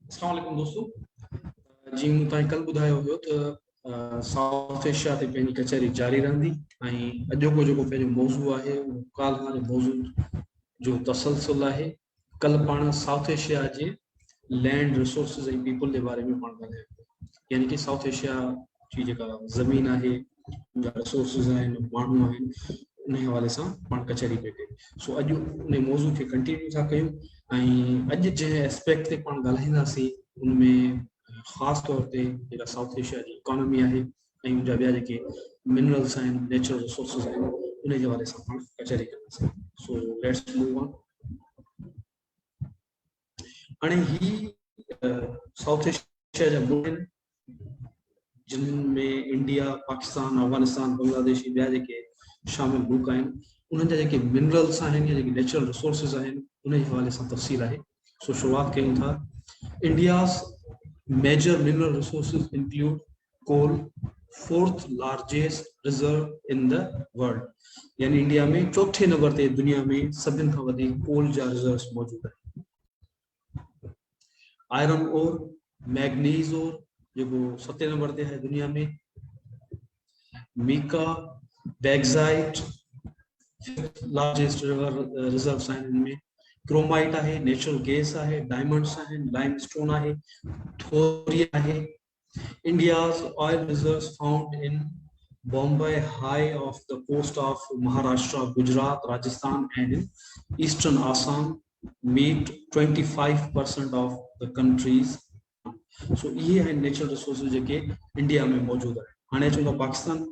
अस्सलाम वालेकुम दोस्तों। जी मूं तव्हांखे कल ॿुधायो हुयो त साउथ एशिया ते पंहिंजी कचहरी जारी रहंदी ऐं अॼोको जेको पंहिंजो मौज़ू आहे उहो काल्ह जे मौज़ू जो तसलसल आहे। कल पाण साउथ एशिया जे लैंड रिसोर्सिस ऐं पीपल जे बारे में पाण ॻाल्हायूं, यानी कि साउथ एशिया जी जेका ज़मीन आहे, रिसोर्सिस आहिनि, माण्हू आहिनि, उन हवाले सां पाण कचहरी पई कई। सो अॼु उन मौज़ू खे कंटिन्यू था कयूं ऐं अॼु जंहिं एस्पेक्ट ते पाण ॻाल्हाईंदासीं उनमें ख़ासि तौर ते जेका साउथ एशिया जी इकोनॉमी आहे ऐं उनजा ॿिया जेके मिनरल्स आहिनि, नेचुरल रिसोर्सिस आहिनि, उन जे हवाले सां पाण कचहरी कंदासीं। So let's move on. हाणे ही साउथ एशिया जा मुल्क आहिनि जिनमें इंडिया, पाकिस्तान, अफगानिस्तान, बांग्लादेश ॿिया जेके शामिल मुल्क आहिनि, उन्हनि जा जेके मिनरल्स आहिनि या जेके नेचुरल रिसोर्सिस आहिनि उन जे हवाले सां तफ़सील आहे। सो शुरूआत कयूं था। India's major mineral resources include coal, fourth largest reserve in the world, यानी इंडिया में चौथे नंबर ते दुनिया में सभिनि खां वधीक कोल जा रिजर्व्स मौजूद आहिनि। आयरन ओर, मैग्नीज ओर जेको 7 नंबर ते है दुनिया में, मीका, बैक्साइट लार्जेस्ट रिजर्व्स आहिनि इनमें, क्रोमाइट आहे, नेचुरल गैस आहे, डायमंड्स आहिनि, लाइमस्टोन आहे, थोरियम आहे। India's oil reserves found in Bombay High off the coast of Maharashtra, Gujarat, Rajasthan and in eastern Assam meet 25% of the country's. So ये है natural resources जेके India में मौजूद है। हाणे अचूं था Pakistan.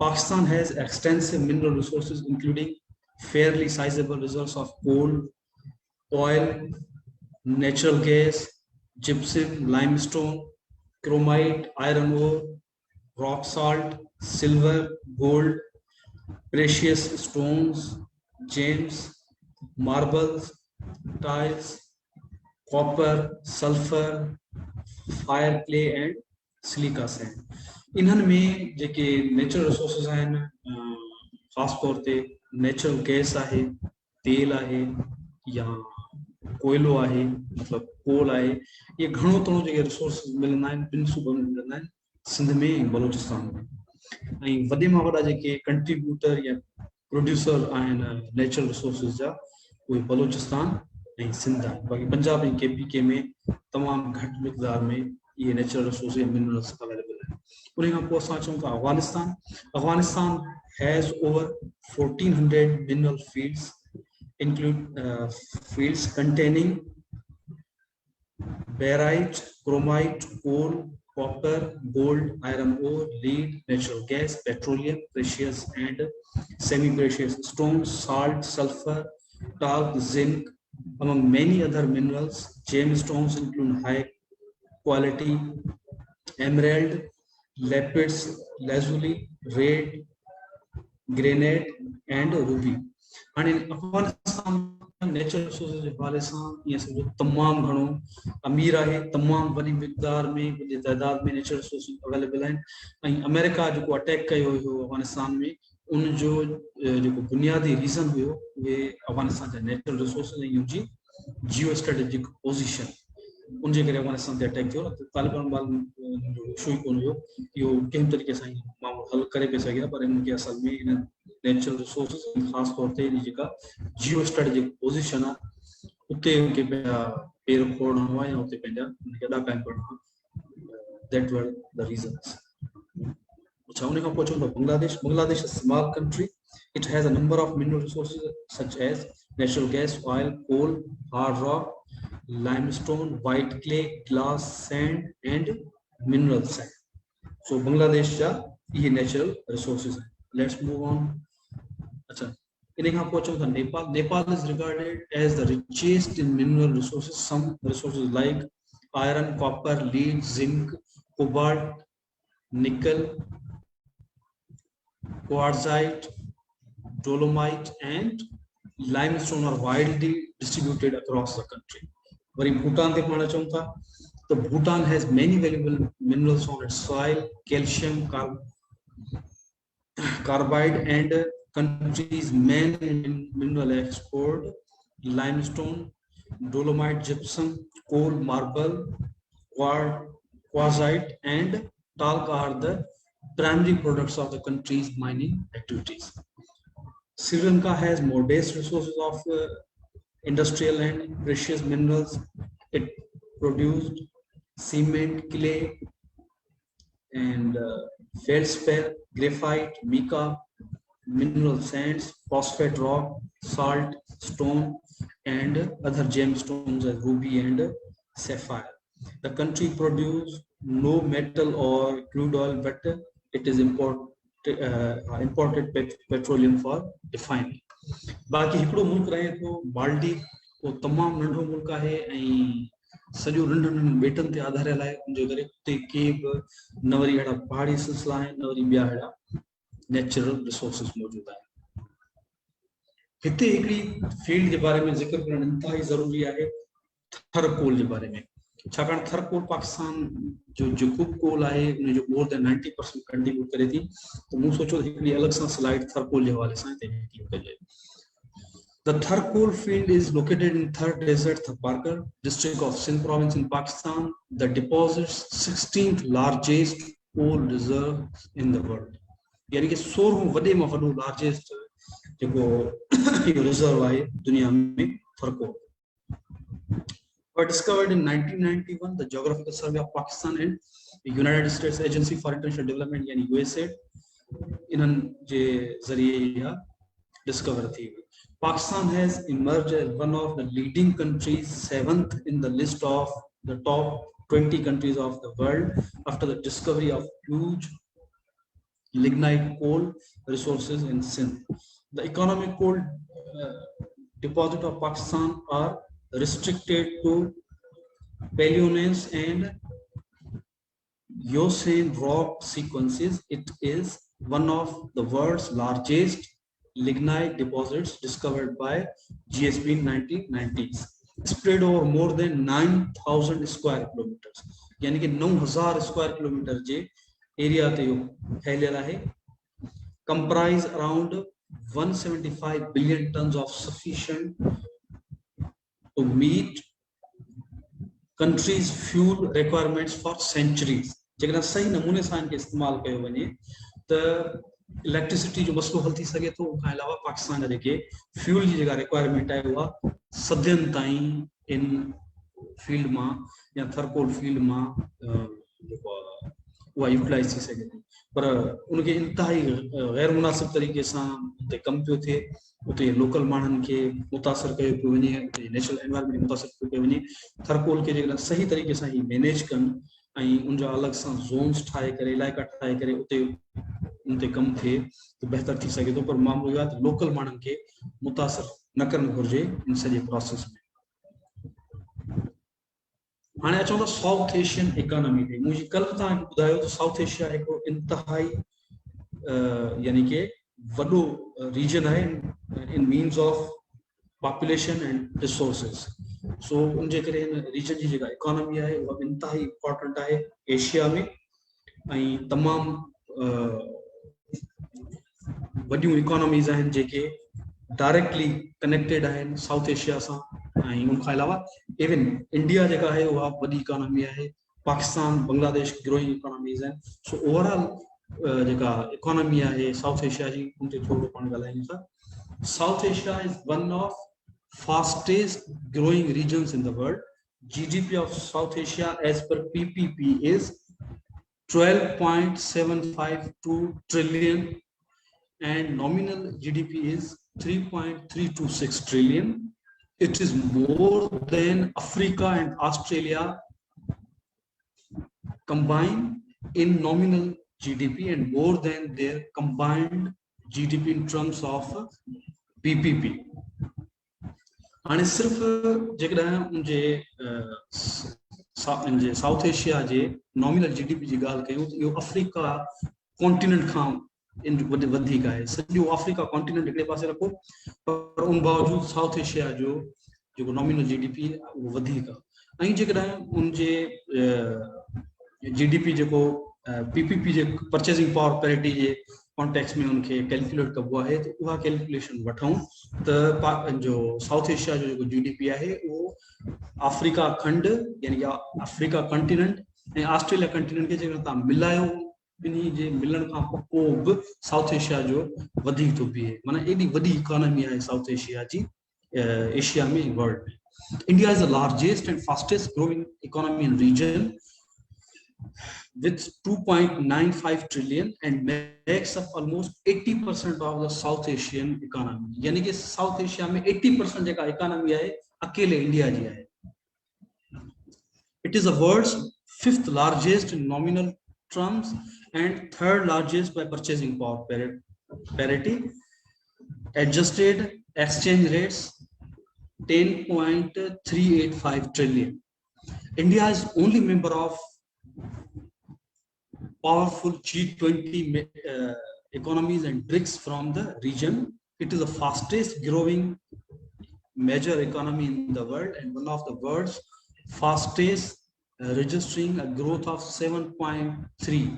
Pakistan has extensive mineral resources including fairly sizable reserves of coal, oil, natural gas, gypsum, limestone, chromite, iron ore, rock salt, silver, gold, precious stones, gems, marbles, tiles, copper, sulfur, fire clay and silica sand. इन्हनि में जेके natural resources आहिनि, ख़ासि तौर ते natural gas आहे, तेल आहे या कोयलो आहे, मतलब कोल आहे, ये घणो तणो जेके रिसोर्सिस मिलंदा आहिनि ॿिनि सूबनि में मिलंदा आहिनि, सिंध में ऐं बलोचिस्तान में। ऐं वॾे मां वॾा जेके कंट्रीब्यूटर या प्रोड्यूसर आहिनि नेचुरल रिसोर्सिस जा, उहे बलोचिस्तान ऐं सिंध आहिनि। बाक़ी पंजाब ऐं KPK में तमामु घटि मिक़दार में इहे नेचुरल रिसोर्सिस ऐं मिनरल्स अवेलेबल आहिनि। उन खां पोइ असां अचूं था Afghanistan. Afghanistan has over 1400 mineral fields include fields containing barite, chromite, coal, copper, gold, iron ore, lead, natural gas, petroleum, precious and semi-precious stones, salt, sulfur, talc, zinc, among many other minerals. Gemstones include high quality emerald, lapids lazuli, red, granite and ruby. हाणे Afghanistan natural resources जे हवाले सां ईअं सम्झो तमामु घणो अमीर आहे, तमामु वॾी मिक़दार में वॾी तइदाद में नेचुरल रिसोर्सिस अवेलेबल आहिनि। ऐं अमेरिका जेको अटैक कयो हुयो अफगानिस्तान में, उनजो जेको बुनियादी रीज़न हुयो उहे अफगानिस्तान जा नेचुरल रिसोर्सिस ऐं उनजी जियो स्ट्रेटेजिक पोज़ीशन, उनजे करे अफगानिस्तान ते अटैक थियो। तालिबान जो इशू ई कोन हुयो, इहो कंहिं तरीक़े सां माण्हू हल करे पिया सघे, पर इनखे असल में इन नेचुरल रिसोर्सिस ख़ासि तौर ते इन जेका जियो स्ट्रेटेजिक पोज़ीशन आहे उते उनखे पंहिंजा पेर खोड़णो आहे या उते पंहिंजा उनखे अदा क़ाइमु करणो आहे। That were the reasons. अच्छा, उन खां पोइ अचूं था Bangladesh. Bangladesh is small country. It has a number of mineral resources such as natural gas, oil, coal, hard rock, limestone, white clay, glass, sand and mineral sand. So Bangladesh ja ये natural resources है. Let's move on. अच्छा, इन्हें हम पहुँचो था Nepal. Nepal is regarded as the richest in mineral resources. Some resources like iron, copper, lead, zinc, cobalt, nickel, quartzite, dolomite and limestone are widely distributed across the country. वरी भूटान ते पाण अचूं था तो Bhutan has many valuable minerals on its soil, calcium, carbide and country's main mineral export limestone, dolomite, gypsum, coal, marble, quartzite, and talc are the primary products of the country's mining activities. Sri Lanka has modest resources of industrial and precious minerals. It produced cement, clay, and feldspar, graphite, mica, mineral sands, phosphate rock, salt, stone, and other gemstones as ruby and sapphire. The country produces no metal or crude oil, but it is imported petroleum for refining. बाक़ी हिकिड़ो मुल्क रहे थो मालदीव, वो तमामु नंढो मुल्क आहे ऐं सॼो नंढनि नंढनि ॿेटनि ते आधारियल आहे, उनजे करे उते के बि न वरी अहिड़ा पहाड़ी सिलसिला आहिनि, न वरी ॿिया अहिड़ा नेचुरल रिसोर्सिस मौजूद आहिनि. हिते हिकिड़ी फील्ड जे बारे में ज़िक्र करणु इंतिहाई ज़रूरी आहे, थर कोल जे बारे में. छाकाणि थर कोल पाकिस्तान जो जेको कोल आहे उनजो मोर देन 90% कंट्रीब्यूट करे थी, त मूं सोचियो हिकिड़ी अलॻि सां स्लाइड थर कोल जे हवाले सां हिते इंक्लूड कजे. The Thar coal field is located in Thar Desert, Tharparkar, district of Sindh province in Pakistan. The deposit's 16th largest coal reserve in the world. यानी कि 16 वॾे में वॾो लार्जेस्ट जेको रिजर्व आहे दुनिया में थर कोल. Were discovered in 1991. The Geographical Survey of Pakistan and the United States Agency for International Development यानी USAID इन्हनि जे ज़रिए discover थी. Pakistan has emerged as one of the leading countries, 7th in the list of the top 20 countries of the world after the discovery of huge lignite coal resources in Sindh. The economic coal deposit of Pakistan are restricted to Paleogneiss and Eocene rock sequences. It is one of the world's largest lignite deposits discovered by GSB in 1990s, spread over more than 9,000 square kilometers. यानी कि 9,000 square kilometre जे area ते फैलियल आहे. Comprise around 175 billion tons of sufficient to meet country's fuel requirements for centuries. जेकॾहिं सही नमूने सां इनके इस्तेमाल कयो वञे त इलेक्ट्रिसिटी जो मसलो हल थी सके थो. उनखां अलावा पाकिस्तान जा जेके फ्यूल जी जेका रिक्वायरमेंट आहे उहा सदियनि ताईं इन फील्ड मां या थरकोल फील्ड मां उहा यूटिलाइज थी सके थी. पर उनखे इंतिहाई गैर मुनासिब तरीक़े सां उते कमु पियो थिए, उते लोकल माण्हुनि खे मुतासिर कयो पियो वञे, उते नेशनल एनवायरमेंट मुतासिर पियो कयो वञे. थरकोल खे जेकॾहिं सही तरीक़े सां ही मैनेज कनि ऐं उनजा अलॻि सां ज़ोन्स ठाहे करे इलाइक़ा ठाहे करे उते कमु थिए त बहितर थी सघे थो. पर मामलो इहो आहे त लोकल माण्हुनि खे मुतासिर न करणु घुरिजे इन सॼे प्रोसेस में. हाणे अचूं था साउथ एशियन इकोनॉमी ते. मुंहिंजी कल्ह तव्हांखे ॿुधायो त साउथ एशिया हिकिड़ो इंतिहाई यानी कि वॾो रीजन आहे in means of population and resources. So उनजे करे हिन रीजन जी जेका इकोनॉमी आहे उहा इंतिहाई इम्पोर्टेंट आहे एशिया में ऐं तमामु वॾियूं इकोनॉमीज़ आहिनि जेके डायरेक्टली कनेक्टेड आहिनि साउथ एशिया सां. ऐं उनखां अलावा इवन इंडिया जेका आहे उहा वॾी इकोनॉमी आहे. पाकिस्तान, बांग्लादेश ग्रोइंग इकोनॉमीज़ आहिनि. सो ओवरऑल जेका इकोनॉमी आहे साउथ एशिया जी उन ते थोरो पाण ॻाल्हायूं था. South Asia is one of fastest growing regions in the world. GDP of South Asia as per PPP is 12.752 trillion and nominal GDP is 3.326 trillion. It is more than Africa and Australia combined in nominal GDP and more than their combined GDP in terms of PPP. हाणे सिर्फ़ जेकॾहिं उनजे south Asia जे nominal GDP जी ॻाल्हि कयूं त इहो Africa continent खां वधीक आहे. सॼो अफ्रीका कॉन्टिनेंट हिकिड़े पासे रखो, पर उन बावजूद साउथ एशिया जो जेको नॉमिनल जीडीपी आहे उहो वधीक आहे. ऐं जेकॾहिं उनजे जीडीपी जेको पीपीपी जे परचेसिंग पावर पैरिटी जे कॉन्टेक्स्ट में उनके कैलकुलेट कबो है तो वह कैलकुलेशन वठूं तो जो साउथ एशिया जो जीडीपी है वो अफ्रीका खंड यानी कि Africa continent A Australia continent के जगह ता मिलायो इन्हीं जे मिलन का पको भी साउथ एशिया जो वधिक तो भी है माना एडी वडी इकोनॉमी है साउथ एशिया जी एशिया में वर्ल्ड में India is the largest and fastest growing economy in region with 2.95 trillion and makes up almost 80% of the South Asian economy. यानी कि South Asia में 80% जगह economy है अकेले इंडिया जी है. It is the world's 5th largest in nominal terms and 3rd largest by purchasing power parity. Adjusted exchange rates 10.385 trillion. India is only member of powerful G20 economies and BRICS from the region. It is the fastest growing major economy in the world and one of the world's fastest registering a growth of 7.3.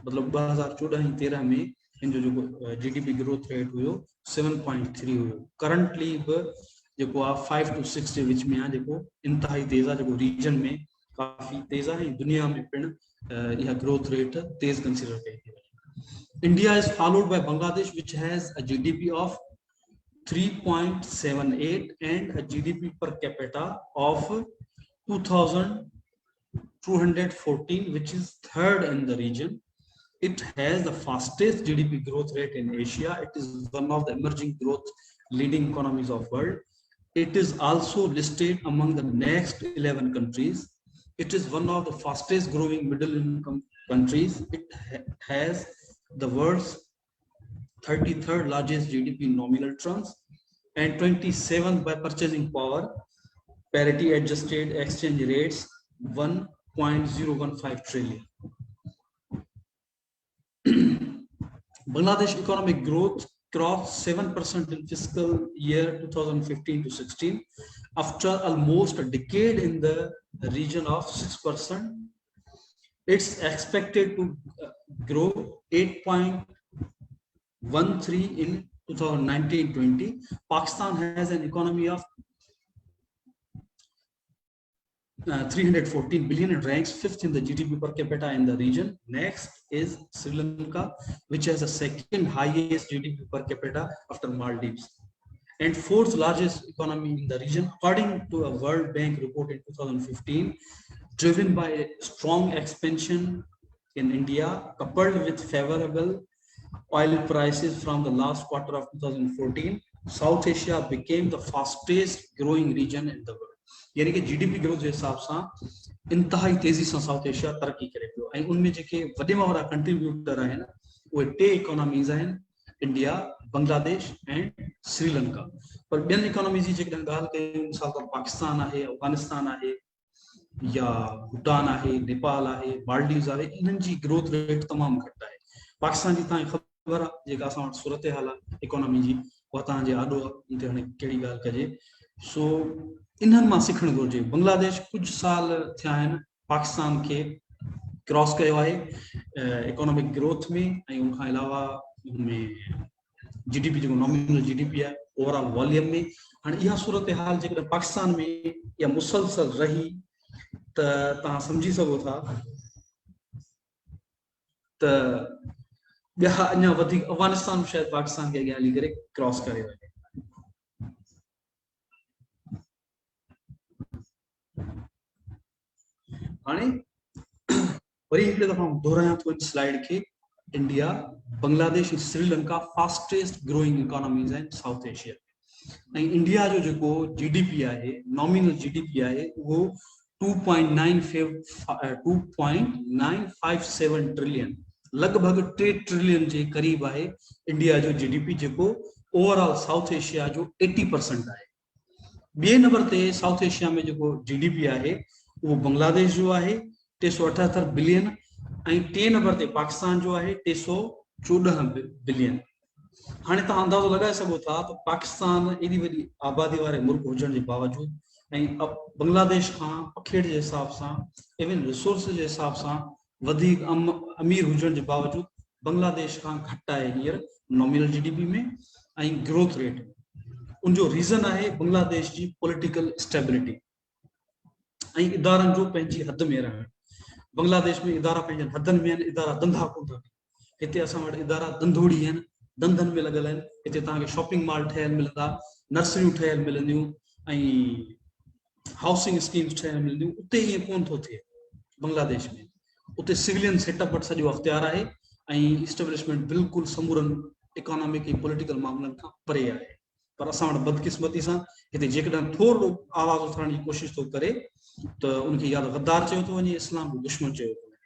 मतलब 2014-13 में इन जो GDP growth rate हुयो 7.3 हुयो. Currently जो 5 to 6 के विच में जो इंतहाई तेज जो रीजन में काफी तेज है दुनिया में पिण यह ग्रोथ रेट तेज कंसीडर कई. India is followed by Bangladesh which has a GDP of 3.78 and a GDP per capita of 2,214, which is 3rd in the region. It has the fastest GDP growth rate in Asia. It is one of the emerging growth leading economies of world. It is also listed among the next 11 countries. It is one of the fastest growing middle income countries. It has the world's 33rd largest GDP in nominal terms and 27th by purchasing power parity adjusted exchange rates 1.015 trillion. Bangladesh economic growth crossed 7% in fiscal year 2015 to 16 after almost a decade in the region of 6%. It's expected to grow 8.13 in 2019-20. Pakistan has an economy of 314 billion and ranks 5th in the GDP per capita in the region. Next is Sri Lanka, which has the 2nd highest GDP per capita after Maldives and 4th largest economy in the region according to a World Bank report in 2015, driven by a strong expansion in India coupled with favorable oil prices from the last quarter of 2014. South Asia became the fastest growing region in the world. यानी कि GDP growth के हिसाब से इंतहाई तेजी से south Asia तरक्की करे पियो ऐं उनमें जेके वडे में वडा कंट्रीब्यूटर आहिनि उहे 2 इकोनॉमीज़ आहिनि इंडिया बांग्लादेश एंड श्रीलंका. पर ॿियनि इकोनॉमीज़ जी जेकॾहिं ॻाल्हि कयूं मिसाल तौर पाकिस्तान आहे अफगानिस्तान आहे या भूटान आहे नेपाल आहे मालदीव्स आहे इन्हनि जी ग्रोथ रेट तमामु घटि आहे. पाकिस्तान जी तव्हांखे ख़बर आहे जेका असां वटि सूरत हाल आहे इकोनॉमी जी उहा तव्हांजे आॾो ते हाणे कहिड़ी ॻाल्हि कजे. सो इन्हनि मां सिखणु घुरिजे. बांग्लादेश कुछ साल थिया आहिनि पाकिस्तान के क्रॉस कयो आहे इकोनॉमिक ग्रोथ में ऐं उन खां अलावा उनमें जीडीपी जो नॉमिनल जीडीपी आहे ओवरऑल वॉल्यूम में. हाणे इहा सूरत हाल जेकॾहिं पाकिस्तान में या मुसलसल रही त तव्हां सम्झी सघो था त ॿिया अञा वधीक अफगानिस्तान शायदि पाकिस्तान खे अॻियां हली करे क्रॉस करे वञे. हाणे वरी हिकु दफ़ा दोहरायां थो इन स्लाइड खे. इंडिया बांग्लादेश ऐं श्रीलंका फास्टेस्ट ग्रोइंग इकोनॉमीज़ आहिनि साउथ एशिया ऐं इंडिया जो जेको जीडीपी आहे नॉमिनल जीडीपी आहे उहो 2.957 ट्रिलियन लगभग 3 ट्रिलियन जे क़रीब आहे इंडिया जो जीडीपी जेको ओवरऑल साउथ एशिया जो 80% आहे. ॿिए नंबर ते साउथ एशिया में जेको जीडीपी आहे वो बांग्लादेश जो है 378 बिलियन ऐं 3 नंबर ते पाकिस्तान जो है 314 बिलियन. हाणे तव्हां अंदाज़ो लगाए सघो था तो पाकिस्तान एडी वडी आबादी वारे मुल्क हुजण जे बावजूद ऐं बांग्लादेश खां पखेड़ जे हिसाब सां इवन रिसोर्स जे हिसाब सां वधीक अमीर हुजण जे बावजूद बांग्लादेश का घट है हियर नॉमिनल जीडीपी में एंड ग्रोथ रेट उन जो रीजन है बांग्लादेश की पॉलिटिकल स्टेबिलिटी एंड इदारन जो पंहिंजी हद में रहण बांग्लादेश में इदारा पंहिंजन हदन में इदारा धंधा कोन था हिते असां वटि इदारा धंधोड़ी हैं धंधन में लगल हैं हिते तव्हांखे शॉपिंग मॉल ठहियल मिलंदा नर्सरियूं ठहियल मिलंदियूं ऐं हाउसिंग स्कीम्स ठहियल मिलंदियूं उते ईअं कोन थो थिए बांग्लादेश में उते सिविलियन सेटअप वटि सॼो अख्तियार आहे ऐं इस्टेब्लिशमेंट बिल्कुलु समूरनि इकोनॉमिक ऐं पॉलिटिकल मामलनि खां परे आहे पर असां वटि बदकिस्मती सां हिते जेकॾहिं थोरो आवाज़ उथारण जी कोशिशि थो करे त उनखे या त गद्दार चयो थो वञे इस्लाम जो दुश्मन चयो थो वञे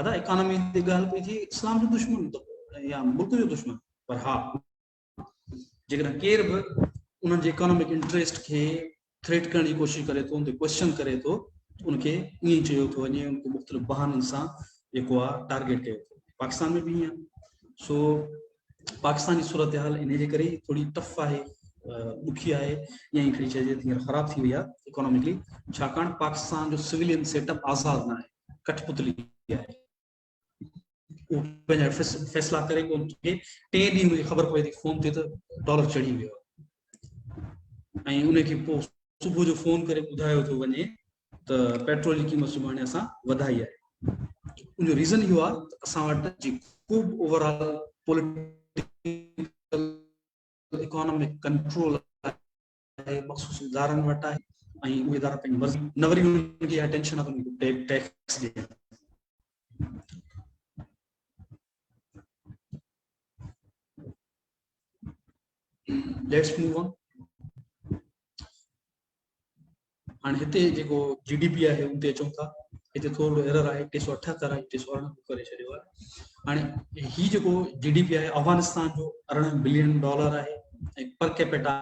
अदा इकोनॉमी ते ॻाल्हि पई थिए इस्लाम जो दुश्मन या मुल्क जो दुश्मन पर हा जेकॾहिं केर बि उन्हनि जे इकोनॉमिक इंटरेस्ट खे थ्रेट करण जी कोशिशि करे थो उन ते क्वेश्चन करे थो उनखे ईअं चयो थो वञे उनखे मुख़्तलिफ़ बहाननि सां जेको आहे टारगेट कयो थो पाकिस्तान में भी सो पाकिस्तान की सूरत हाल इन जे करे थोड़ी टफ है दुखी है या खड़ी चइजे हींअर ख़राब थी वई आहे इकोनॉमिकली छाकाणि पाकिस्तान जो सिविलियन सेटअप आज़ाद ना है कठपुतली है वो पंहिंजा फैसला करे कोन थे 3 ॾींहं मुझे खबर पई थी फोन ते त डॉलर चढ़ी वियो ऐं उनखे पोइ सुबुह जो फोन करे ॿुधायो थो वञे त पेट्रोल की क़ीमत सुभाणे असां वधाई आहे उन जो रीज़न इहो आहे त असां वटि जेको बि ओवरऑल पॉलिटिकल इकोनॉमिक कंट्रोल आहे मख़सूस इदारनि वटि आहे ऐं उहे इदारा पंहिंजी मर्ज़ी न वरी उनखे अटेंशन आहे त उनखे टैक्स ॾियनि लेट्स मूव ऑन हाणे हिते जेको जीडीपी आहे उते अचूं था हिते थोरो एरर आहे 378 आहे 318 करे छॾियो आहे हाणे ही जेको जीडीपी आहे अफगानिस्तान जो $18 बिलियन आहे ऐं पर कैपिटा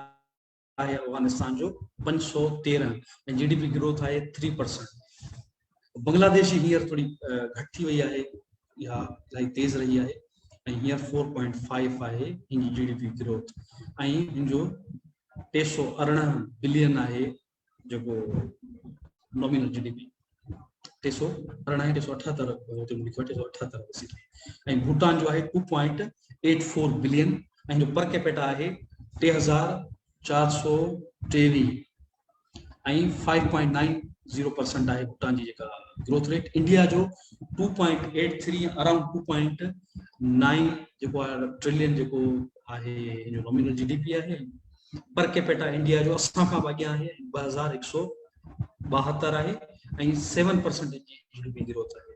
आहे अफगानिस्तान जो 513 ऐं जीडीपी ग्रोथ आहे 3%। बांग्लादेश हींअर थोड़ी घटि थी वई आहे या इलाही तेज़ रही आहे ऐं हींअर 4.5 आहे हिन जी जीडीपी ग्रोथ ऐं हिन जो 318 बिलियन आहे जेको नॉमिनल जीडीपी 318 378 ऐं भूटान जो आहे 2.84 बिलियन ऐं जो पर कैपिटा आहे 3423 ऐं 5.90% आहे भूटान जी जेका ग्रोथ रेट इंडिया जो 2.83 अराउंड 2.9 जेको आहे ट्रिलियन जेको आहे हिन जो नॉमिनल जीडीपी आहे पर कैपिटा इंडिया जो असां खां अॻियां आहे 2172 आहे ऐं 7% जी जीडीपी ग्रोथ आहे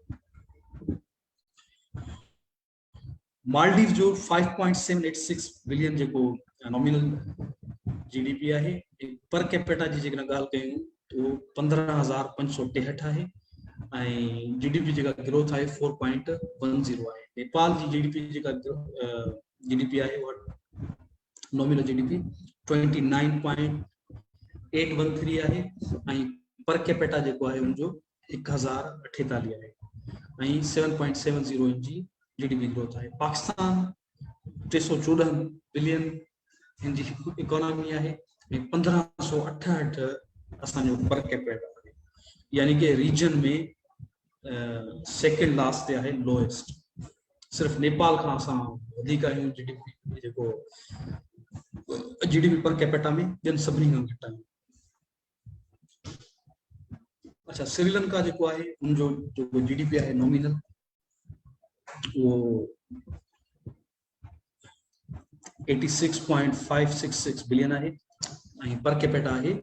मालदीव जो 5.786 बिलियन जेको नॉमिनल जीडीपी आहे पर कैपिटा जी जेकॾहिं ॻाल्हि कयूं तो 15,563 आहे ऐं जीडीपी जेका ग्रोथ आहे 4.10 आहे नेपाल जी जीडीपी जेका जीडीपी आहे उहा नॉमिनल जीडीपी 29.813 आहे ऐं पर कैपिटा जेको आहे उनजो 1048 आहे ऐं 7.70 जी जीडीपी ग्रोथ आहे पाकिस्तान 314 बिलियन हिन जी इकोनॉमी आहे ऐं 1568 असांजो पर कैपिटा आहे यानी कि रीजन में सेकेंड लास्ट ते आहे लोएस्ट सिर्फ नेपाल खां असां वधीक आहियूं जीडीपी जेको जीडीपी पर कैपिटा में ॿियनि सभिनी खां घटि आहियूं अच्छा श्रीलंका जेको आहे उनजो जेको जीडीपी आहे नॉमिनल वो 86.566 बिलियन आहे ऐं पर कैपिटा आहे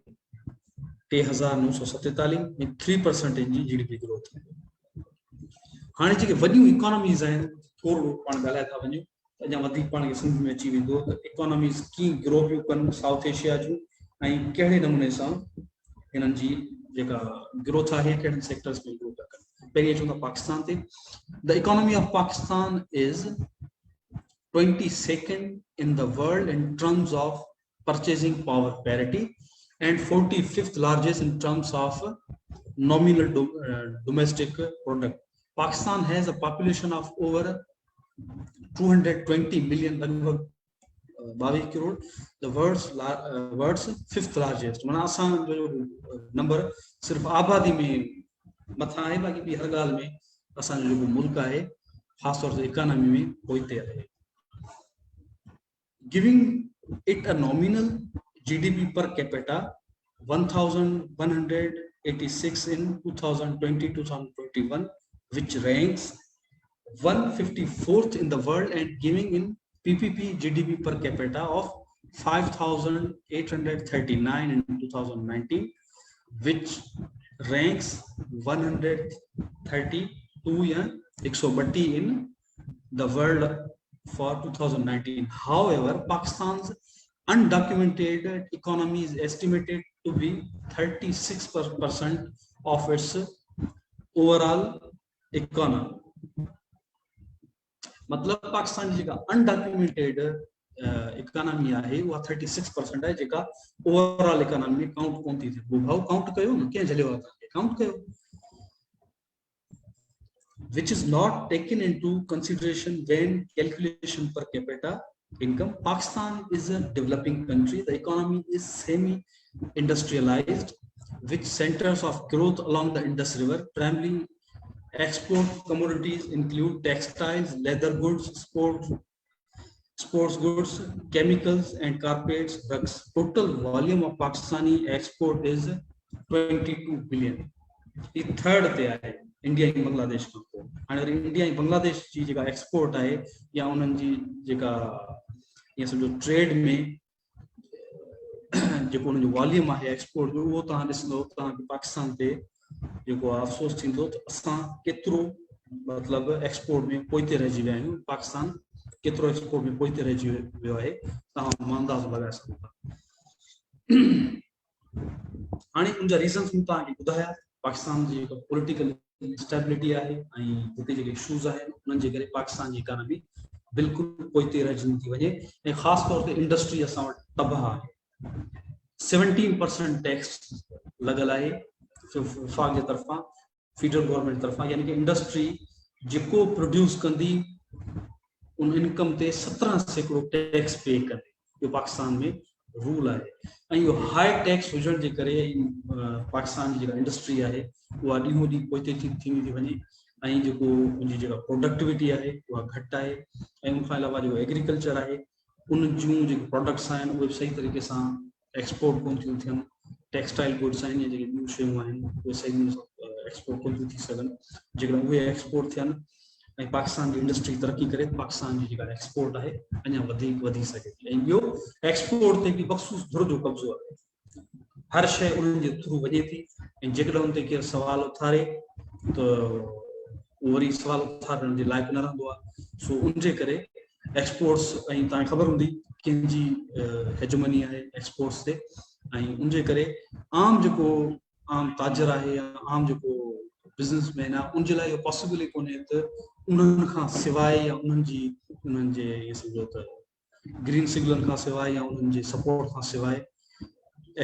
3,947 ऐं 3% जी जीडीपी ग्रोथ आहे हाणे जेके वॾियूं इकोनॉमीज़ आहिनि थोरो पाण ॻाल्हाए था वञूं अञा वधीक पाण खे सम्झ में अची वेंदो त इकोनॉमीज़ कीअं ग्रो पियूं कनि साउथ एशिया जूं ऐं कहिड़े नमूने सां हिननि जी जेका ग्रोथ आहे कहिड़नि सेक्टर्स में ग्रो था कनि पहिरीं अचूं था पाकिस्तान ते the economy of Pakistan is 22nd in the world in terms of purchasing power parity and 45th largest in terms of nominal domestic product. Pakistan has a population of over 220 million, 22 crore, the world's fifth largest. माना असां जो number सिर्फ आबादी में मथा है बाकी भी हर गाल में असां जो मुल्क है ख़ास तौर से इकोनॉमी में पोइते आहे. Giving it a nominal GDP per capita 1,186 in 2020-2021, which ranks 154th in the world, and giving in PPP GDP per capita of 5,839 in 2019, which ranks 132 या 132 in the world for 2019. However, Pakistan's undocumented economy is estimated to be 36% of its overall economy. मतलब पाकिस्तान जी का undocumented economy आहे वो 36% है जेका overall economy में count कोन थी. वो भाव काउंट कयो न के जलियो काउंट कयो, which is not taken into consideration when calculation per capita income. Pakistan is a developing country. The economy is semi-industrialized, with centers of growth along the Indus River. Primarily export commodities include textiles, leather goods, sports goods, chemicals, and carpets, rugs. Total volume of Pakistani export is 22 billion. ये third ते आहे India ऐं बांग्लादेश खां पोइ. हाणे वरी India ऐं बांग्लादेश जी जेका एक्सपोर्ट आहे या उन्हनि जी जेका ईअं सम्झो ट्रेड में जेको उन्हनि जो वॉल्यूम आहे एक्सपोर्ट जो, उहो तव्हां ॾिसंदो तव्हांखे पाकिस्तान ते जेको आहे अफ़सोस थींदो त असां केतिरो मतिलबु एक्सपोर्ट में पोइते रहिजी विया आहियूं. पाकिस्तान केतिरो एक्सपोर्ट में पोइते रहिजी वियो आहे, तव्हां अंदाज़ो लॻाए सघो था. हाणे उनजा रीज़न्स मूं तव्हांखे ॿुधाया. पाकिस्तान जी जेका पॉलिटिकल स्टेबिलिटी आहे ऐं हिते जेके इशूज़ आहिनि उन्हनि जे करे पाकिस्तान जी इकोनॉमी बिल्कुलु पोइते रहिजी थी वञे. ऐं ख़ासि तौर ते इंडस्ट्री असां वटि तबाह आहे. 17% टैक्स लॻल आहे वफ़ाक़ जे तरफ़ां, फेडरल गवर्नमेंट तरफ़ां, यानी कि इंडस्ट्री जेको प्रोड्यूस कंदी उन इनकम ते 17% टैक्स पे कंदी. इहो पाकिस्तान में रूल आहे. ऐं इहो हाई टैक्स हुजण जे करे पाकिस्तान जी जेका इंडस्ट्री आहे उहा ॾींहों ॾींहुं पोइते थींदी थी वञे. ऐं जेको उनजी जेका प्रोडक्टिविटी आहे उहा घटि आहे. ऐं उनखां अलावा जेको एग्रीकल्चर आहे उन जूं जेके प्रोडक्ट्स आहिनि उहे सही तरीक़े सां एक्सपोर्ट कोन थियूं थियनि. टेक्सटाइल गुड्स आहिनि या जेके ॿियूं शयूं आहिनि उहे सही एक्सपोर्ट कोन थियूं थी सघनि. जेकॾहिं उहे एक्सपोर्ट थियनि ऐं पाकिस्तान जी इंडस्ट्री तरक़ी करे, पाकिस्तान जी जेका एक्सपोर्ट आहे अञा वधी सघे थी. ऐं ॿियो एक्सपोर्ट ते बि मख़सूस धुर जो कब्ज़ो आहे. हर शइ उन्हनि जे थ्रू वञे थी. ऐं जेकॾहिं उन ते केरु सवाल उथारे त उहो वरी सवाल उथारण जे लाइक़ु न रहंदो आहे. सो उनजे करे एक्सपोर्ट्स, ऐं तव्हांखे ख़बर हूंदी कंहिंजी हेजमनी आहे एक्सपोर्ट्स ते. ऐं उनजे करे आम ताजर आहे या आम जेको बिज़नेसमैन आहे उनजे लाइ इहो पॉसिबल ई कोन्हे त उन्हनि खां सवाइ या उन्हनि जे इहे सम्झो त ग्रीन सिग्नल खां सवाइ या उन्हनि जे सपोर्ट खां सवाइ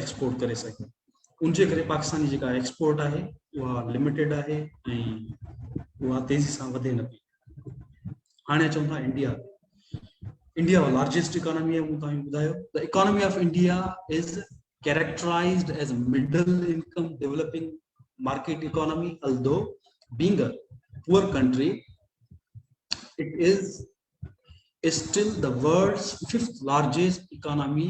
एक्सपोर्ट करे सघे. उनजे करे पाकिस्तान जी जेका एक्सपोर्ट आहे उहा लिमिटेड आहे ऐं उहा तेज़ी सां वधे न पई. हाणे अचूं था इंडिया लार्जेस्ट इकोनॉमी आहे. मूं तव्हांखे ॿुधायो the economy of India is characterized as a middle income developing market economy. Although being a poor country, it is still the world's 5th largest economy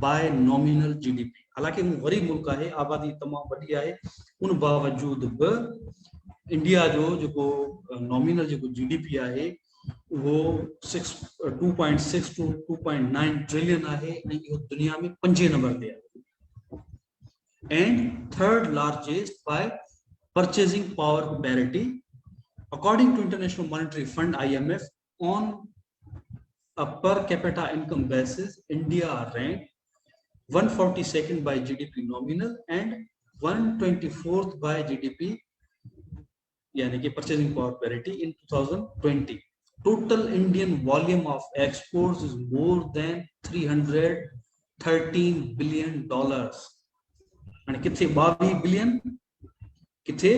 by nominal GDP. हालांकि वो गरीब मुल्क है, आबादी तमाम वडी है, उन बावजूद भी इंडिया जो जो नॉमिनल जो GDP है वो 2.6 to 2.9 ट्रिलियन है. दुनिया में 5 नंबर पे है and 3rd largest by purchasing power parity. According to International Monetary Fund (IMF), on a per capita income basis, India ranked 142nd by GDP nominal and 124th by GDP, yani ki purchasing power parity in 2020. Total Indian volume of exports is more than $313 billion. हाणे किथे 22 billion किथे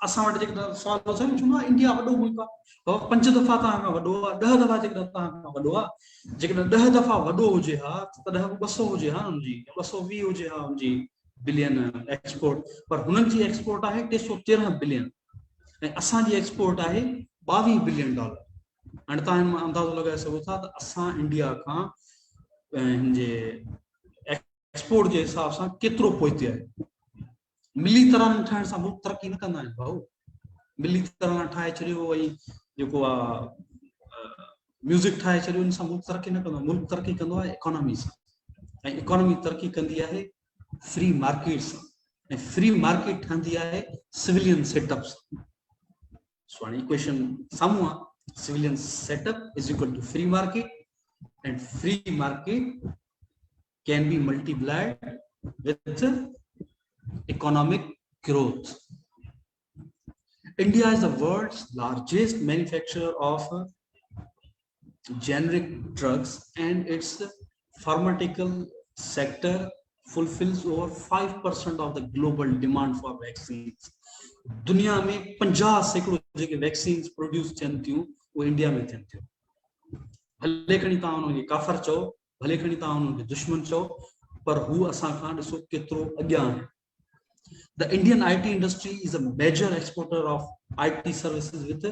असां वटि जेकॾहिं सवाल आहे India वॾो मुल्क आहे, 5 दफ़ा तव्हां खां वॾो आहे, 10 दफ़ा जेकॾहिं तव्हां खां वॾो आहे. जेकॾहिं 10 दफ़ा वॾो हुजे हा तॾहिं 200 हुजे हा हुनजी 220 हुजे हा हुनजी बिलियन एक्सपोर्ट. पर हुननि जी एक्सपोर्ट आहे 313 बिलियन ऐं असांजी एक्सपोर्ट आहे $22 बिलियन. हाणे तव्हां अंदाज़ो लॻाए सघो था त असां इंडिया खां पंहिंजे एक्सपोर्ट जे हिसाब सां केतिरो पोइते आहे। मिली तरह ठाहिण सां मुल्क तरक़ी न कंदा आहिनि भाऊ। मिली तरह ठाहे छॾियो वरी जेको आहे म्यूज़िक ठाहे छॾियो, इन सां मुल्क तरक़ी न कंदो। मुल्क तरक़ी कंदो आहे इकोनॉमी सां, ऐं इकोनॉमी तरक़ी कंदी आहे फ्री मार्केट सां, ऐं फ्री मार्केट ठहंदी आहे सिविलियन सेटअप सां। सो हाणे इक्वेशन साम्हूं आहे, civilian setup is equal to free market, and free market can be multiplied with economic growth. India is the world's largest manufacturer of generic drugs, and its pharmaceutical sector fulfills over 5% of the global demand for vaccines. दुनिया में 50% जेके vaccines produce थियनि थियूं वो India में थियनि थियूं। भले खणी तव्हां उन्हनि खे काफ़र चओ, भले खणी तव्हां उन्हनि खे दुश्मन चओ, पर हू असां खां ॾिसो केतिरो अॻियां आहे। The Indian IT industry is a major exporter of IT services with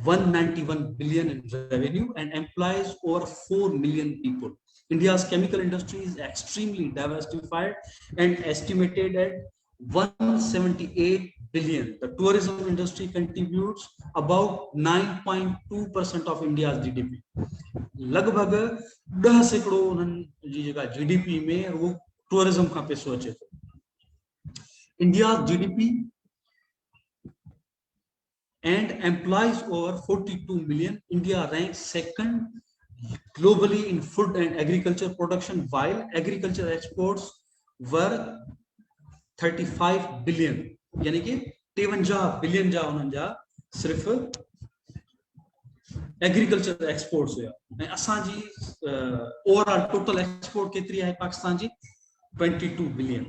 191 billion in revenue and employs over 4 million people. India's chemical industry is extremely diversified and estimated at 178 billion. The tourism industry contributes about 9.2% of India's GDP. लगभग 10% उन्हनि जी जेका GDP में वो tourism खां पैसो अचे थो। India's GDP and employs over 42 million. India ranks second globally in food and agriculture production, while agriculture exports were 35 billion. यानी कि 53 बिलियन जा उन्हनि जा सिर्फ एग्रीकल्चर एक्सपोर्ट्स हुया। ऐं असांजी ओवरऑल टोटल एक्सपोर्ट केतिरी आहे पाकिस्तान जी? 22 billion.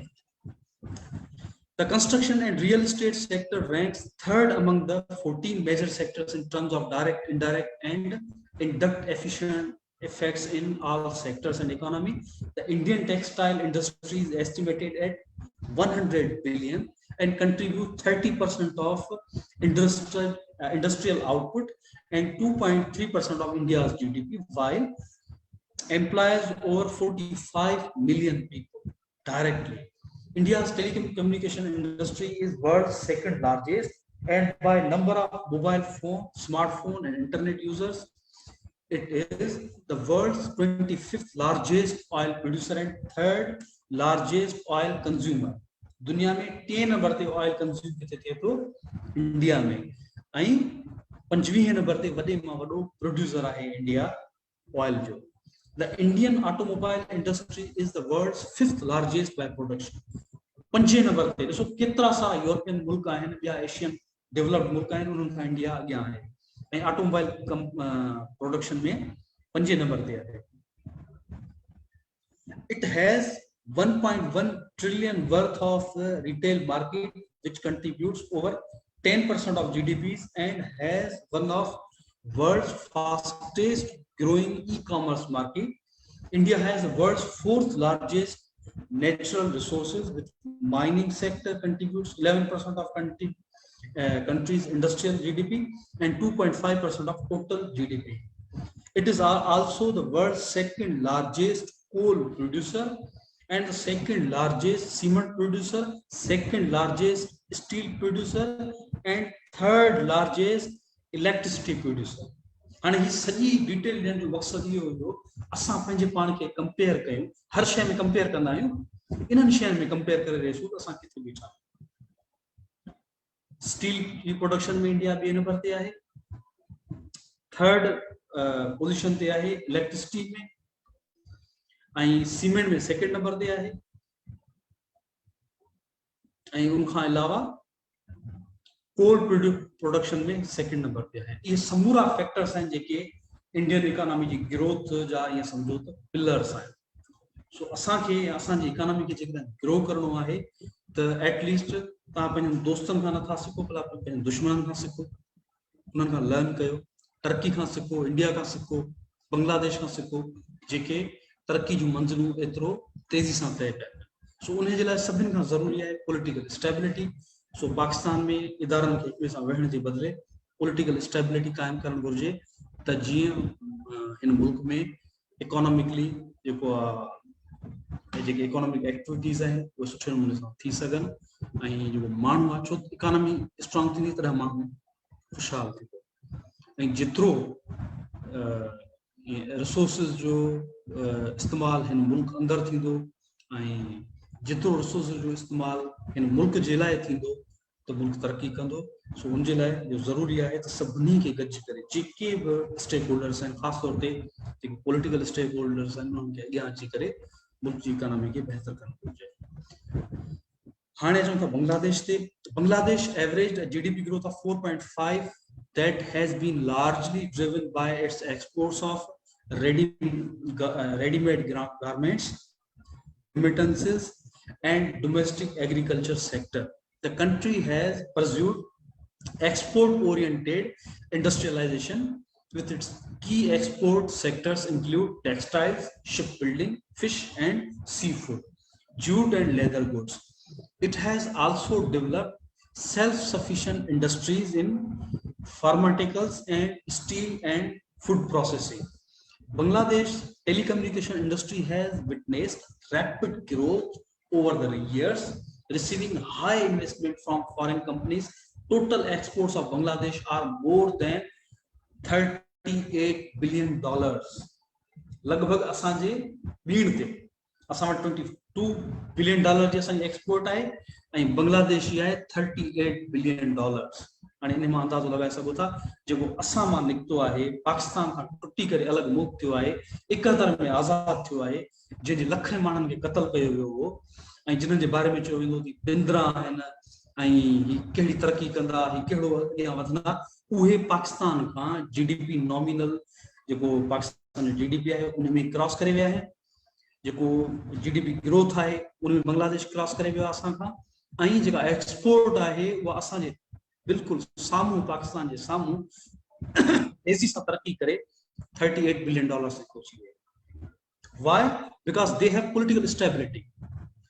The construction and real estate sector ranks third among the 14 major sectors in terms of direct, indirect, and indirect efficient effects in all sectors and economy. The Indian textile industry is estimated at 100 billion and contribute 30% of industrial output and 2.3% of India's GDP, while employs over 45 million people directly. India's telecommunication industry is world's second largest, and by number of mobile phone, smartphone, and internet users, it is the world's 25th largest oil producer and third largest oil consumer. दुनिया में 3 number ते oil consume किथे थिए थो? India में। ऐं 25 number ते वॾे मां वॾो प्रोड्यूसर आहे इंडिया ऑयल जो। The Indian automobile industry is the world's 5th largest by production. 5 number ते ॾिसो केतिरा सारा यूरोपियन मुल्क आहिनि, ॿिया एशियन डेवलप्ड मुल्क आहिनि, उन्हनि खां इंडिया अॻियां आहे ऐं ऑटोमोबाइल प्रोडक्शन में 5 नंबर ते आहे। It has 1.1 trillion worth of retail market, which contributes over 10% of GDPs and has one of world's fastest growing e-commerce market. India has the world's 4th largest natural resources, with mining sector contributes 11% of country's industrial GDP and 2.5% of total GDP. It is also the world's second largest coal producer and the second largest cement producer, second largest steel producer, and third largest electricity producer. हाणे ही सॼी detail ॾियण जो मक़सदु इहो हुयो, असां पंहिंजे पाण खे कंपेयर कयूं। हर शइ में कंपेयर कंदा आहियूं, इन्हनि शयुनि में कंपेयर करे ॾिसूं त असां किथे बीठा आहियूं। स्टील जी प्रोडक्शन में इंडिया 2 नंबर ते आहे, थर्ड पोजीशन ते आहे इलेक्ट्रिसिटी में, ऐं सीमेंट में सेकंड नंबर ते आहे, ऐं उनखां अलावा कोल प्रोडक्शन में सेकंड नंबर पे है। ये समूरा फैक्टर्स हैं जेके इंडियन इकोनॉमी जी ग्रोथ जा या समझो तो पिलर्स हैं। सो असांखे असांजी इकोनॉमी खे जेकॾहिं ग्रो करणो आहे त एटलीस्ट तव्हां पंहिंजनि दोस्तनि खां नथा सिखो, भला पंहिंजनि दुश्मननि खां सिखो, उन्हनि खां लर्न कयो। टर्की खां सिखो, इंडिया खां सिखो, बांग्लादेश खां सिखो, जेके तरक्की जूं मंज़िलूं एतिरो तेज़ी सां तय कनि। सो उन जे लाइ सभिनि खां ज़रूरी आहे पॉलिटिकल स्टेबिलिटी। सो पाकिस्तान में इदारनि खे हिक ॿिए सां विढ़ण जे बदिले पॉलिटिकल स्टेबिलिटी कायम करण घुर्जे त जीअं इन मुल्क में इकोनॉमिकली जेको जेके इकोनॉमिक एक्टिविटीज़ आहिनि उहे सुठे नमूने सां थी सघनि ऐं जेको माण्हू आहे छो इकोनॉमी स्ट्रॉन्ग थींदी तॾहिं माण्हू खुशहाल थींदो ऐं जेतिरो रिसोर्सिस जो इस्तेमालु हिन मुल्क अंदरि थींदो ऐं जेतिरो रिसोर्सिस जो इस्तेमालु हिन मुल्क जे लाइ थींदो त मुल्क तरक़ी कंदो सो उनजे लाइ जो ज़रूरी आहे त सभिनी खे गॾिजी करे जेके बि स्टेक होल्डर्स आहिनि ख़ासि तौर ते जेके पॉलिटिकल स्टेक होल्डर्स आहिनि उन्हनि खे अॻियां अची करे मुल्क जी इकोनॉमी खे बहितर करणु घुरिजे हाणे अचूं था बांग्लादेश ते Bangladesh average GDP growth of 4.5 that has been largely driven by its exports of ready-made garments, remittances and domestic agriculture sector. The country has pursued export-oriented industrialization with its key export sectors include textiles, shipbuilding, fish and seafood, jute and leather goods. It has also developed self-sufficient industries in pharmaceuticals and steel and food processing. Bangladesh telecommunication industry has witnessed rapid growth over the years, receiving high investment from foreign companies. Total exports of Bangladesh are more than $38 billion. लगभग असांजे ॿीण ते असां वटि $22 billion जी असांजी export आहे ऐं बांग्लादेश जी आहे $38 billion. हाणे इन मां अंदाज़ो लॻाए सघो था जेको असां मां निकितो आहे पाकिस्तान खां टुटी करे अलॻि मुल्क थियो आहे 71 में आज़ाद थियो आहे जंहिंजे लखे माण्हुनि खे क़तल कयो वियो हो ऐं जिन्हनि जे बारे में चयो वेंदो कि बिंद्रा आहिनि ऐं ही कहिड़ी तरक़ी कंदा ही कहिड़ो अॻियां वधंदा उहे पाकिस्तान खां GDP नॉमिनल जेको पाकिस्तान जो GDP आहे उन में क्रॉस करे विया आहिनि जेको GDP ग्रोथ आहे उन में बांग्लादेश क्रॉस करे वियो आहे असां खां ऐं जेका एक्सपोर्ट आहे उहा असांजे बिल्कुलु साम्हूं पाकिस्तान जे साम्हूं तेज़ी सां तरक़ी करे $38 billion ते पहुची वियो. Why? Because they have political stability.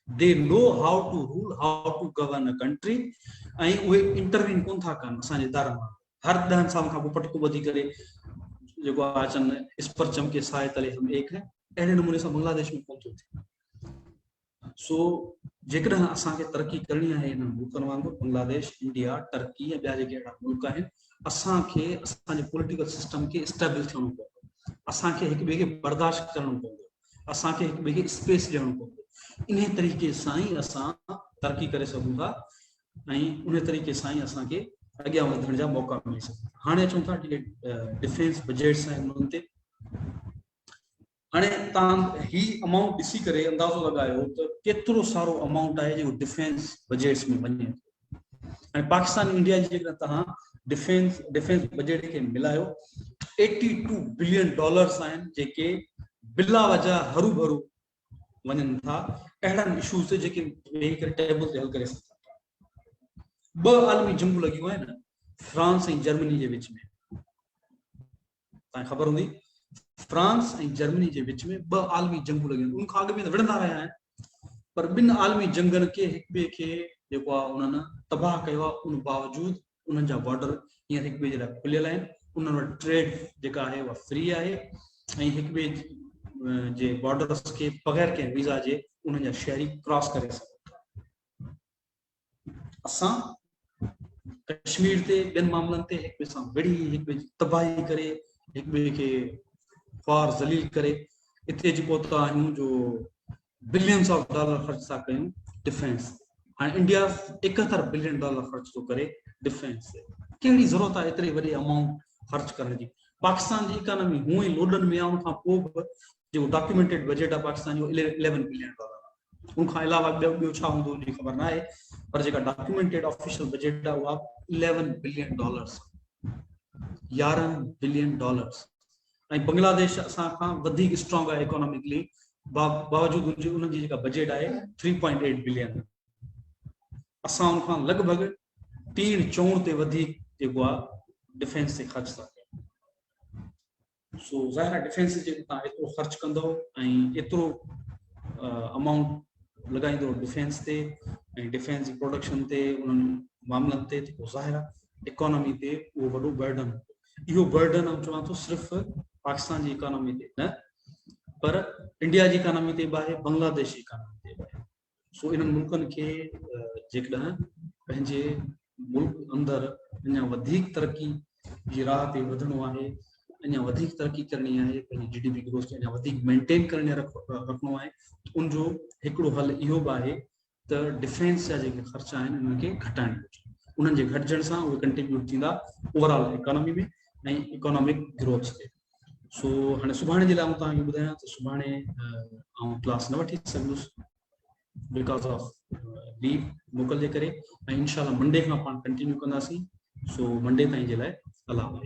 They know how to rule, how to govern a country. ऐं उहे इंटरवीन कोन था कनि असांजे दर मां हर 10 साल खां पोइ पटको ॿधी करे जेको आहे अचनि इस पर चमके साए तले हम एक है अहिड़े नमूने सां बांग्लादेश में कोन थो थिए. सो जेकॾहिं असांखे तरक़ी करणी आहे हिन मुल्कनि वांगुरु बांग्लादेश इंडिया टर्की ऐं ॿिया जेके अहिड़ा मुल्क आहिनि असांखे असांजे पॉलिटिकल सिस्टम खे स्टेबल थियणो पवंदो असांखे हिक ॿिए खे बर्दाश्त करणो पवंदो असांखे हिक ॿिए खे स्पेस ॾियणो पवंदो इन तरीक़े सां ई असां तरक़ी करे सघूं था ऐं उन तरीक़े सां ई असांखे अॻियां वधण जा मौक़ा मिली सघनि. हाणे अचूं था डिफेंस बजट्स आहिनि उन्हनि ते हाणे तव्हां ही अमाउंट ॾिसी करे अंदाज़ो लॻायो त केतिरो सारो अमाउंट आहे जेको डिफेंस बजट्स में वञे ऐं पाकिस्तान इंडिया जी जेकॾहिं तव्हां डिफेंस बजट खे मिलायो $82 billion आहिनि जेके बिला वजह हरू भरू वञनि था अहिड़नि इशूज़ ते जेके वेही करे टेबल ते हल करे सघनि था. 2 आलमी जंगूं लॻियूं आहिनि फ्रांस ऐं जर्मनी जे विच में तव्हांखे ख़बर हूंदी फ्रांस ऐं जर्मनी जे विच में 2 आलमी जंगूं लॻियूं उन खां अॻु में त विढ़ंदा रहिया आहिनि पर 2 आलमी जंगनि खे हिक ॿिए खे जेको आहे उन्हनि तबाह कयो आहे उन बावजूदि उन्हनि जा बॉर्डर हींअर हिक ॿिए जे लाइ खुलियल आहिनि उन्हनि वटि ट्रेड जेका आहे उहा फ्री आहे ऐं हिक ॿिए जे बॉर्डर्स खे बग़ैर कंहिं वीज़ा जे उन्हनि जा शहरी क्रॉस करे सघनि था. असां कश्मीर ते ॿियनि मामलनि ते हिक ॿिए सां विढ़ी हिक ॿिए जी तबाही करे हिक ॿिए खे ख्वार ज़लील करे इते अची पहुता आहियूं जो $billions ख़र्च था कयूं डिफेंस. हाणे इंडिया $71 billion ख़र्च थो करे डिफेंस ते कहिड़ी ज़रूरत आहे एतिरे वॾे अमाउंट ख़र्च करण जी. पाकिस्तान जी इकोनॉमी हूअं ई लोडनि में आहे उन खां पोइ बि जेको डॉक्यूमेंटेड बजट आहे पाकिस्तान जो $11 billion उन खां अलावा ॿियो छा हूंदो उनजी ख़बर न आहे पर जेका डॉक्यूमेंटेड ऑफिशियल बजट आहे उहा $11 billion $11 billion ऐं बांग्लादेश असां खां वधीक स्ट्रॉन्ग आहे इकोनॉमिकली बावजूदि उनजी जेका बजट आहे $3.8 billion असां उन खां लॻभॻि 3/4 ते वधीक जेको आहे डिफेंस ते ख़र्च था कयूं. सो ज़ाहिर आहे डिफेंस जे तव्हां एतिरो ख़र्च कंदो ऐं एतिरो अमाउंट लॻाईंदो डिफेंस ते ऐं डिफेंस जी प्रोडक्शन ते उन्हनि मामलनि ते पोइ ज़ाहिर आहे इकोनॉमी ते वो वडो बर्डन यो बर्डन हम चवां तो सिर्फ पाकिस्तान जी इकोनॉमी ते न पर इंडिया जी इकोनॉमी ते बाहे बांग्लादेश जी इकोनॉमी ते बाहे सो इन मुल्कन के जेकॾहिं पंहिंजे मुल्क अंदर अञा वधीक तरक्की जी राह ते वधणो आहे अञा वधीक तरक्की करणी आहे पंहिंजी जीडीपी ग्रोथ खे अञा वधीक मेंटेन करे रखणो आहे उनजो हिकिड़ो हल इहो बि आहे त डिफेंस जा जेके ख़र्चा आहिनि उन्हनि खे घटाइण घुरिजे उन्हनि जे घटिजण सां उहे कंट्रीब्यूट थींदा ओवरऑल इकोनॉमी में ऐं इकोनॉमिक ग्रोथ ते सो हाणे सुभाणे जे लाइ आऊं तव्हांखे ॿुधायां त सुभाणे आऊं क्लास न वठी सघंदुसि बिकॉज ऑफ लीव मोकल जे करे ऐं इंशाल्लाह मंडे खां पाण कंटिन्यू कंदासीं सो मंडे ताईं जे लाइ अलाह